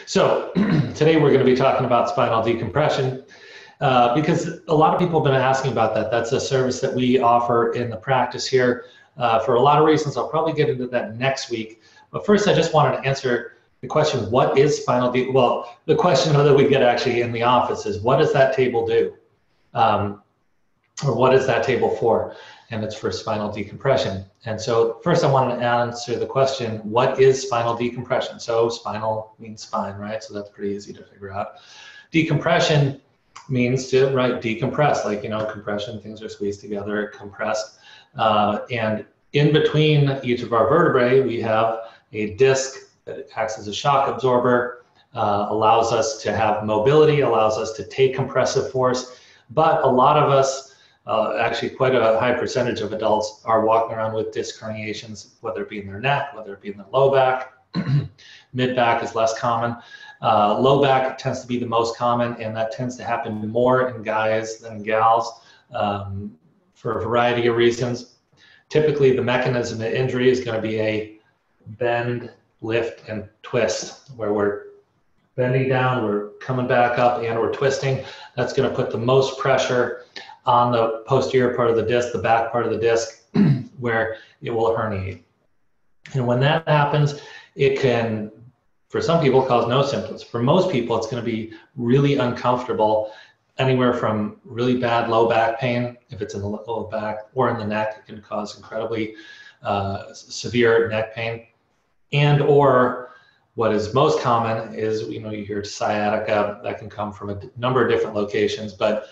So today we're going to be talking about spinal decompression because a lot of people have been asking about that. That's a service that we offer in the practice here for a lot of reasons. I'll probably get into that next week. But first, I just wanted to answer the question, what is spinal decompression? Well, the question that we get actually in the office is, what does that table do? Or what is that table for? And it's for spinal decompression. And so first I wanted to answer the question, what is spinal decompression? So spinal means spine, right? So that's pretty easy to figure out. Decompression means to, right, decompress, like, you know, compression, things are squeezed together, compressed. And in between each of our vertebrae, we have a disc that acts as a shock absorber, allows us to have mobility, allows us to take compressive force. But a lot of us, actually quite a high percentage of adults, are walking around with disc herniations, whether it be in their neck, whether it be in their low back. Mid back is less common. Low back tends to be the most common, and that tends to happen more in guys than gals for a variety of reasons. Typically, the mechanism of injury is going to be a bend, lift, and twist, where we're bending down, we're coming back up, and we're twisting. That's going to put the most pressure on the posterior part of the disc, the back part of the disc, where it will herniate. And when that happens, it can, for some people, cause no symptoms. For most people, it's going to be really uncomfortable, anywhere from really bad low back pain, if it's in the low back, or in the neck. It can cause incredibly severe neck pain. And or what is most common is, you know, you hear sciatica. That can come from a number of different locations, but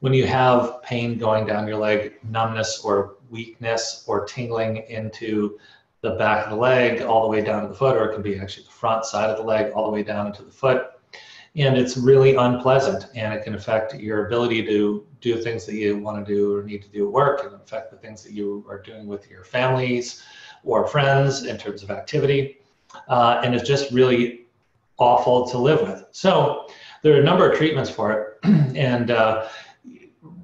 when you have pain going down your leg, numbness or weakness or tingling into the back of the leg all the way down to the foot, or it can be actually the front side of the leg all the way down into the foot. And it's really unpleasant, and it can affect your ability to do things that you want to do or need to do at work. It can affect the things that you are doing with your families or friends in terms of activity. And it's just really awful to live with. So there are a number of treatments for it. And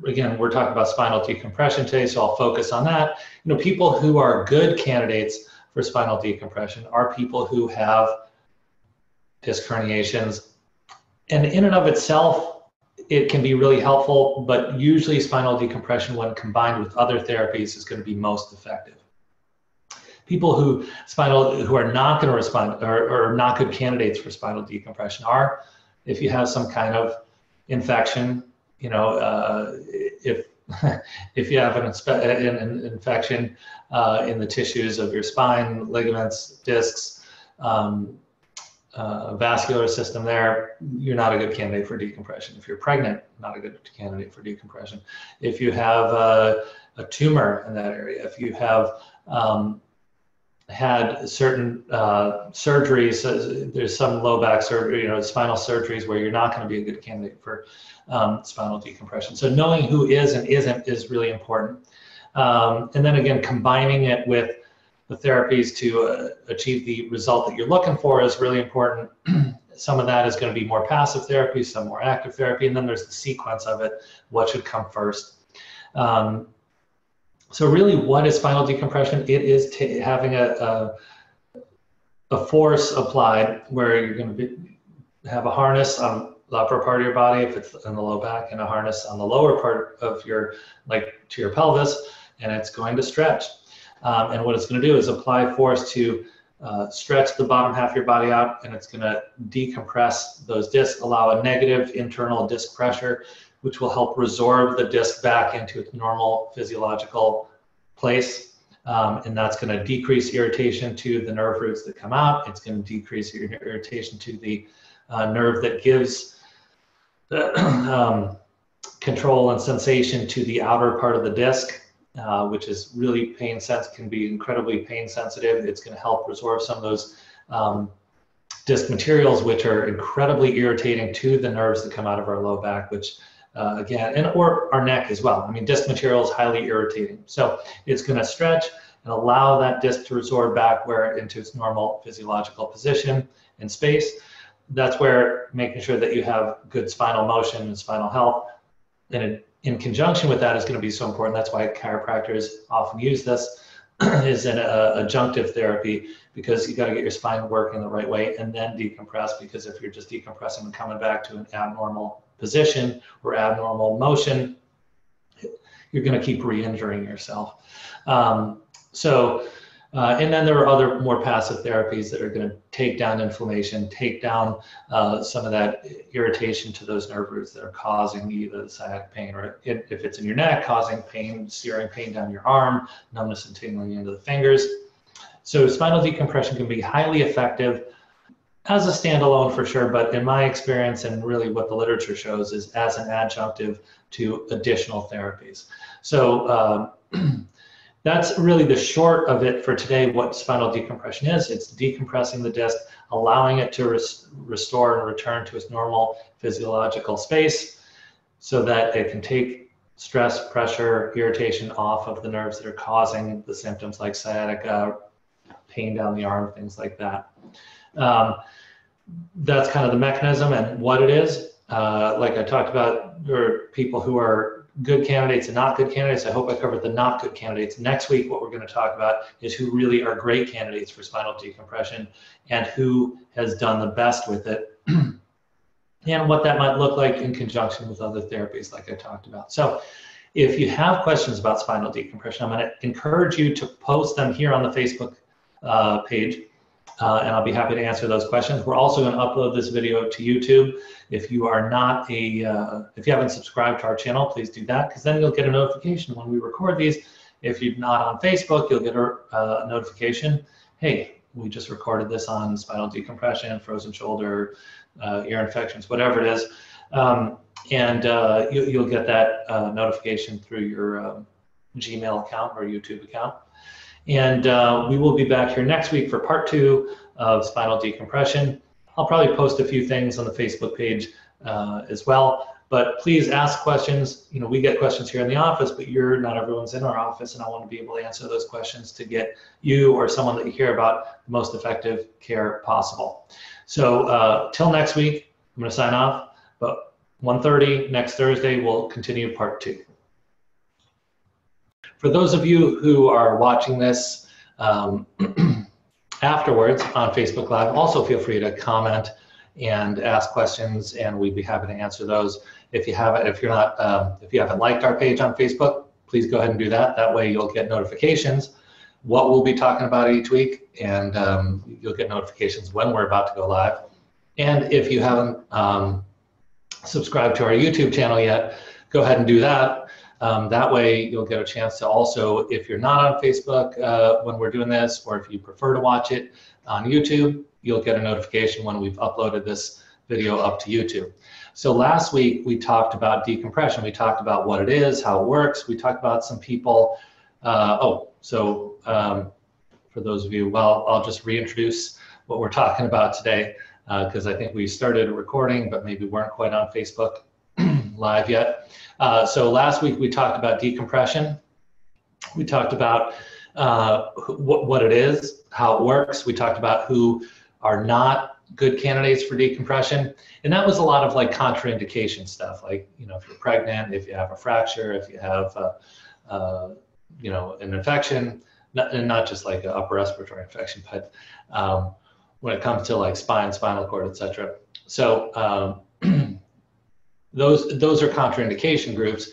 again, we're talking about spinal decompression today, so I'll focus on that. You know, people who are good candidates for spinal decompression are people who have disc herniations. And in and of itself, it can be really helpful, but usually spinal decompression, when combined with other therapies, is going to be most effective. People who are not going to respond, or not good candidates for spinal decompression, are if you have some kind of infection. You know, if you have an infection in the tissues of your spine, ligaments, discs, vascular system there, you're not a good candidate for decompression. If you're pregnant, not a good candidate for decompression. If you have a tumor in that area, if you have had certain surgeries, there's some low back surgery, you know, spinal surgeries where you're not going to be a good candidate for spinal decompression. So knowing who is and isn't is really important. And then again, combining it with the therapies to achieve the result that you're looking for is really important. Some of that is going to be more passive therapy, some more active therapy, and then there's the sequence of it, what should come first. So really, what is spinal decompression? It is having a force applied where you're going to have a harness on the upper part of your body, if it's in the low back, and a harness on the lower part of your, like to your pelvis, and it's going to stretch. And what it's going to do is apply force to stretch the bottom half of your body out, and it's going to decompress those discs, allow a negative internal disc pressure, which will help resorb the disc back into its normal physiological place. And that's going to decrease irritation to the nerve roots that come out. It's going to decrease your irritation to the nerve that gives the control and sensation to the outer part of the disc, which is really can be incredibly pain sensitive. It's going to help resorb some of those disc materials, which are incredibly irritating to the nerves that come out of our low back, which again, or our neck as well. I mean, disc material is highly irritating. So it's going to stretch and allow that disc to resorb back into its normal physiological position in space. That's where making sure that you have good spinal motion and spinal health, and in conjunction with that, is going to be so important. That's why chiropractors often use this. is an adjunctive therapy, because you got to get your spine working the right way and then decompress, because if you're just decompressing and coming back to an abnormal position or abnormal motion, you're going to keep re-injuring yourself. And then there are other more passive therapies that are going to take down inflammation, take down some of that irritation to those nerve roots that are causing either the sciatic pain, or if it's in your neck, causing pain, searing pain down your arm, numbness and tingling into the fingers. So spinal decompression can be highly effective as a standalone for sure, but in my experience and really what the literature shows is as an adjunctive to additional therapies. So that's really the short of it for today, what spinal decompression is. It's decompressing the disc, allowing it to restore and return to its normal physiological space so that it can take stress, pressure, irritation off of the nerves that are causing the symptoms like sciatica, pain down the arm, things like that. That's kind of the mechanism and what it is. Like I talked about, there are people who are good candidates and not good candidates. I hope I covered the not good candidates. Next week, what we're going to talk about is who really are great candidates for spinal decompression and who has done the best with it and what that might look like in conjunction with other therapies like I talked about. So if you have questions about spinal decompression, I'm going to encourage you to post them here on the Facebook page. And I'll be happy to answer those questions. We're also going to upload this video to YouTube. If you are not if you haven't subscribed to our channel, please do that, because then you'll get a notification when we record these. If you're not on Facebook, you'll get a notification. Hey, we just recorded this on spinal decompression, frozen shoulder, ear infections, whatever it is. You'll get that notification through your Gmail account or YouTube account. And we will be back here next week for part 2 of spinal decompression. I'll probably post a few things on the Facebook page as well, but please ask questions. You know, we get questions here in the office, but not everyone's in our office, and I want to be able to answer those questions to get you or someone that you care about the most effective care possible. So till next week, I'm going to sign off, but 1:30 next Thursday, we'll continue part 2. For those of you who are watching this afterwards on Facebook Live, also feel free to comment and ask questions, and we'd be happy to answer those. If you haven't liked our page on Facebook, please go ahead and do that. That way you'll get notifications what we'll be talking about each week, and you'll get notifications when we're about to go live. And if you haven't subscribed to our YouTube channel yet, go ahead and do that. That way you'll get a chance to also, if you're not on Facebook when we're doing this, or if you prefer to watch it on YouTube, you'll get a notification when we've uploaded this video up to YouTube. So last week we talked about decompression. We talked about what it is, how it works. We talked about some people. For those of you, well, I'll just reintroduce what we're talking about today, because I think we started recording, but maybe weren't quite on Facebook Live yet. So last week we talked about decompression. We talked about what it is, how it works. We talked about who are not good candidates for decompression, and that was a lot of like contraindication stuff, like, you know, if you're pregnant, if you have a fracture, if you have you know, an infection, not just like an upper respiratory infection, but when it comes to like spine, spinal cord, etc. So those are contraindication groups.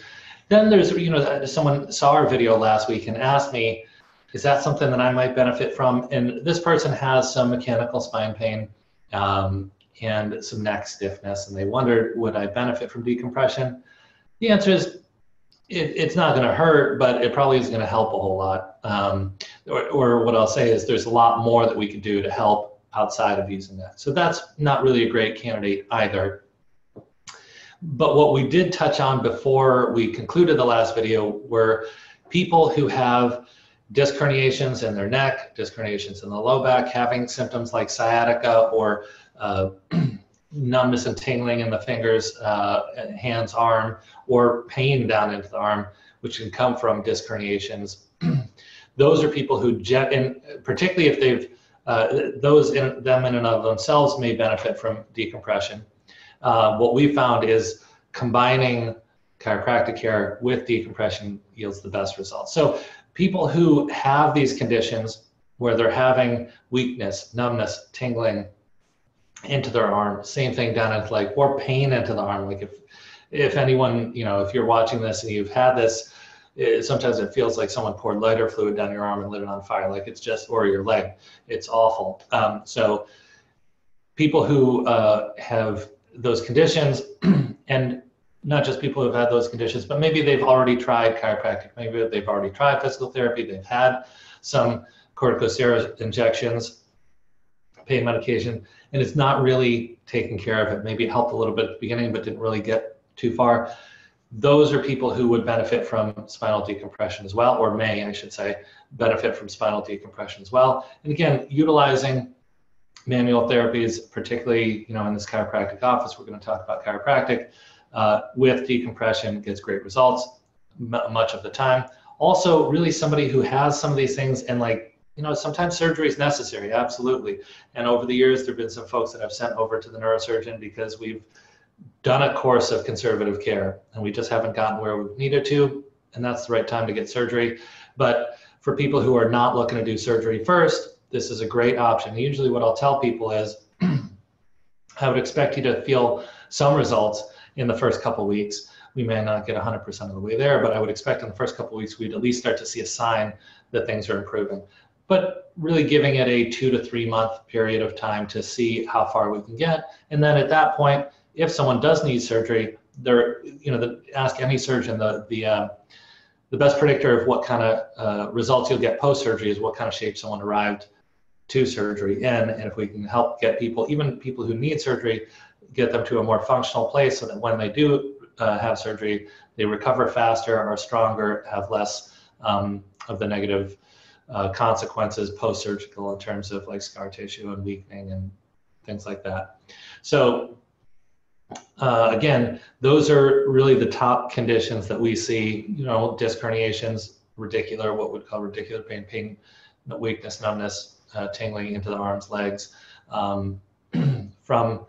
Then there's, you know, someone saw our video last week and asked me, is that something that I might benefit from? And this person has some mechanical spine pain and some neck stiffness, and they wondered, would I benefit from decompression? The answer is, it's not going to hurt, but it probably is going to help a whole lot. Or what I'll say is there's a lot more that we could do to help outside of using that. So that's not really a great candidate either. But what we did touch on before we concluded the last video were people who have disc herniations in their neck, disc herniations in the low back, having symptoms like sciatica or numbness and tingling in the fingers, hands, arm, or pain down into the arm, which can come from disc herniations. Those are people who, and particularly if they've, them in and of themselves may benefit from decompression. What we found is combining chiropractic care with decompression yields the best results. So people who have these conditions where they're having weakness, numbness, tingling into their arm, same thing down into leg, or pain into the arm. Like if anyone, if you're watching this and you've had this, sometimes it feels like someone poured lighter fluid down your arm and lit it on fire, like it's just, or your leg. It's awful. So people who have those conditions, and not just people who've had those conditions, but maybe they've already tried chiropractic, maybe they've already tried physical therapy, they've had some corticosteroid injections, pain medication, and it's not really taking care of it. Maybe it helped a little bit at the beginning, but didn't really get too far. Those are people who would benefit from spinal decompression as well, or may, I should say, benefit from spinal decompression as well. And again, utilizing manual therapies, particularly, in this chiropractic office, we're going to talk about chiropractic, with decompression gets great results much of the time. Also, really somebody who has some of these things, and sometimes surgery is necessary, absolutely. And over the years, there have been some folks that I've sent over to the neurosurgeon because we've done a course of conservative care and we just haven't gotten where we needed to, and that's the right time to get surgery. But for people who are not looking to do surgery first, this is a great option. Usually what I'll tell people is I would expect you to feel some results in the first couple weeks. We may not get 100% of the way there, but I would expect in the first couple weeks we'd at least start to see a sign that things are improving. But really giving it a 2 to 3 month period of time to see how far we can get. And then at that point, if someone does need surgery, ask any surgeon, the best predictor of what kind of results you'll get post-surgery is what kind of shape someone arrived to surgery in. And if we can help get people, even people who need surgery, get them to a more functional place so that when they do have surgery, they recover faster, are stronger, have less of the negative consequences post-surgical in terms of like scar tissue and weakening and things like that. So again, those are really the top conditions that we see, disc herniations, radicular, what we'd call radicular pain, weakness, numbness, tingling into the arms, legs, from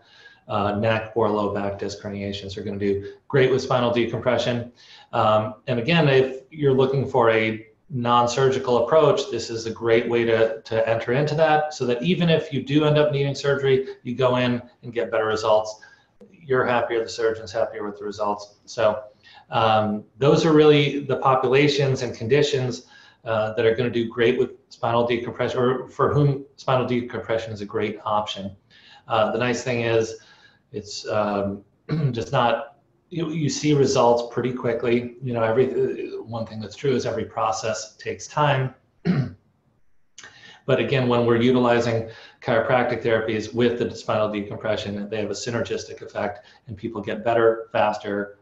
neck or low back disc herniations are going to do great with spinal decompression. And again, if you're looking for a non-surgical approach, this is a great way to enter into that, so that even if you do end up needing surgery, you go in and get better results. You're happier, the surgeon's happier with the results. So those are really the populations and conditions that are going to do great with spinal decompression, or for whom spinal decompression is a great option. The nice thing is it's just not, you see results pretty quickly. One thing that's true is every process takes time. But again, when we're utilizing chiropractic therapies with the spinal decompression, they have a synergistic effect, and people get better, faster,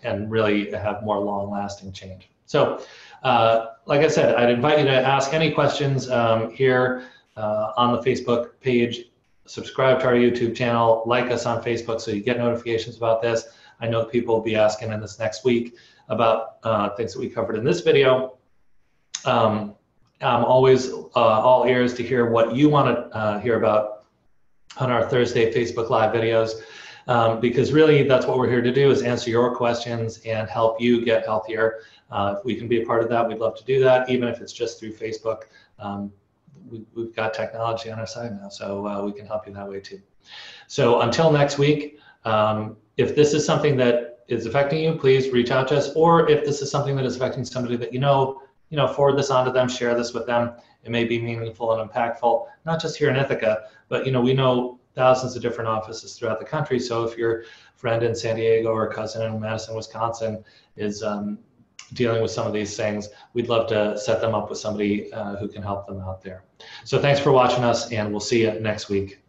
and really have more long-lasting change. So, like I said, I'd invite you to ask any questions here on the Facebook page. Subscribe to our YouTube channel, like us on Facebook so you get notifications about this. I know people will be asking in this next week about things that we covered in this video. I'm always all ears to hear what you want to hear about on our Thursday Facebook Live videos, because really that's what we're here to do, is answer your questions and help you get healthier. If we can be a part of that, we'd love to do that, even if it's just through Facebook. We've got technology on our side now, so we can help you that way too. So until next week, if this is something that is affecting you, please reach out to us. Or if this is something that is affecting somebody that forward this on to them, share this with them. It may be meaningful and impactful, not just here in Ithaca, but we know thousands of different offices throughout the country. So if your friend in San Diego or cousin in Madison, Wisconsin is dealing with some of these things, we'd love to set them up with somebody who can help them out there. So thanks for watching us, and we'll see you next week.